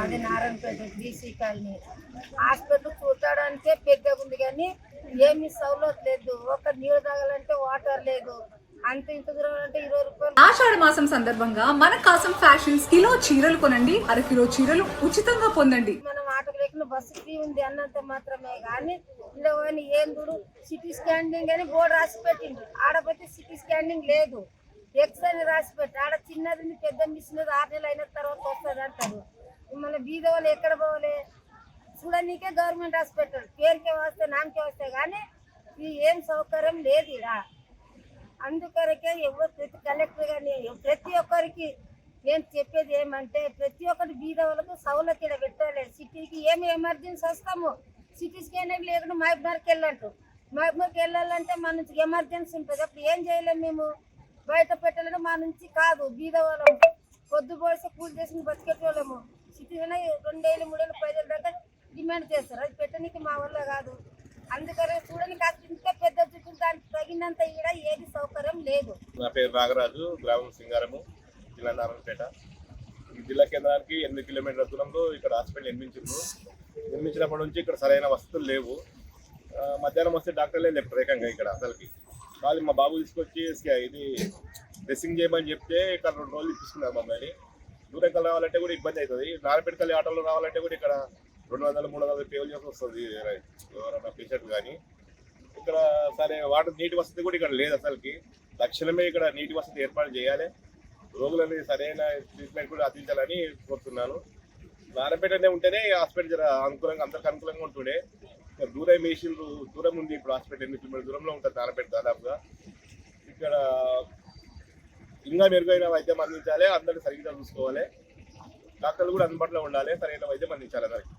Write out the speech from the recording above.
మాది Narayanpet BC colony. Hospital చూడడానికే పెద్దగా ఉంది కానీ ఏమి సౌలత్ లేదు. ఒక నీళ్ళు తాగాలంటే వాటర్ లేదు. అంత ఇంత దూరం అంటే 20 రూపాయలు. ఆషాఢ మాసం సందర్భంగా మన కాసం ఫ్యాషన్స్ కిలో చీరలు కొనండి, అరకిలో చీరలు ఉచితంగా పొందండి. మనం ఆటోకు లేకుండా బస్సు ఫ్రీ ఉంది అన్నంత మాత్రమే కానీ ఇందులో ఏం చూడు సిటీ స్కానింగ్ అని బోర్డు రాసి పెట్టింది. ఆడపోతే సిటీ స్కానింగ్ లేదు, ఎక్స్ అని రాసి పెట్టి ఆడ చిన్నది పెద్ద మిషన్ 6 నెలలు అయిన తర్వాత వస్తుంది అంటారు. మన బీద వాళ్ళు ఎక్కడ పోవాలి చూడనీకే గవర్నమెంట్ హాస్పిటల్ పేరుకే వస్తే నామకే వస్తాయి కానీ ఇది ఏం సౌకర్యం లేదు ఇక్కడ. అందుకొరకే ఎవరు ప్రతి కలెక్టర్ కానీ ప్రతి ఒక్కరికి నేను చెప్పేది ఏమంటే ప్రతి ఒక్కటి బీద వాళ్ళకు సౌలత్ ఇక్కడ పెట్టాలి. సిటీకి ఏమి ఎమర్జెన్సీ వస్తాము, సిటీ స్కానర్ లేకుండా మహబూబ్నగర్కి వెళ్ళంటారు. మహబూబ్నగర్కి వెళ్ళాలంటే మన నుంచి ఎమర్జెన్సీ ఉంటుంది. అప్పుడు ఏం చేయలేము, మేము బయట పెట్టాలంటే మా నుంచి కాదు. బీద వాళ్ళము పొద్దు పోస్తే కూలి చేసి బతికేటోళ్ళము. సిటీలోనే 2 ఏళ్ళు 3 ఏళ్ళు 5 ఏళ్ళ దాకా డిమాండ్ చేస్తారు. అది పెట్టడానికి మా వల్ల కాదు. అందుకని చూడడానికి ఇంకా పెద్ద చుట్టూ దానికి తగినంత ఇక్కడ ఏది సౌకర్యం లేదు. నా పేరు నాగరాజు, గ్రామం సింగారము, జిల్లా నారాయణపేట. ఈ జిల్లా కేంద్రానికి 8 కిలోమీటర్ల దూరంలో ఇక్కడ హాస్పిటల్ నిర్మించినప్పటి నుంచి ఇక్కడ సరైన వసతులు లేవు. మధ్యాహ్నం వస్తే డాక్టర్లే లేపు ఏకంగా ఇక్కడ అసలుకి. వాళ్ళు మా బాబు తీసుకొచ్చి ఇది డ్రెస్సింగ్ చేయమని చెప్తే ఇక్కడ 2 రోజులు తీసుకున్నారు మమ్మల్ని. దూరం రావాలంటే కూడా ఇబ్బంది అవుతుంది. నారాయణపేటకల్లి ఆటోలో రావాలంటే కూడా ఇక్కడ 200-300 పేలు చేసి వస్తుంది ఎవరైనా పేషెంట్ కానీ. ఇక్కడ సరే వాటర్ నీటి వసతి కూడా ఇక్కడ లేదు అసలుకి. తక్షణమే ఇక్కడ నీటి వసతి ఏర్పాటు చేయాలి. రోగులని సరైన ట్రీట్మెంట్ కూడా అందించాలని కోరుతున్నాను. నారాయణపేటనే ఉంటేనే హాస్పిటల్ అనుకూలంగా అందరికి అనుకూలంగా ఉంటుండే. దూరం వేసిండ్రు, దూరం ఉంది ఇప్పుడు హాస్పిటల్. 8 కిలోమీటర్ల దూరంలో ఉంటుంది నారాయణపేట దాదాపుగా. ఇక్కడ ఇంకా మెరుగైన వైద్యం అందించాలి, అందరినీ సరిగ్గా చూసుకోవాలి. డాక్టర్లు కూడా అందుబాటులో ఉండాలి, సరైన వైద్యం అందించాలి అందరికి.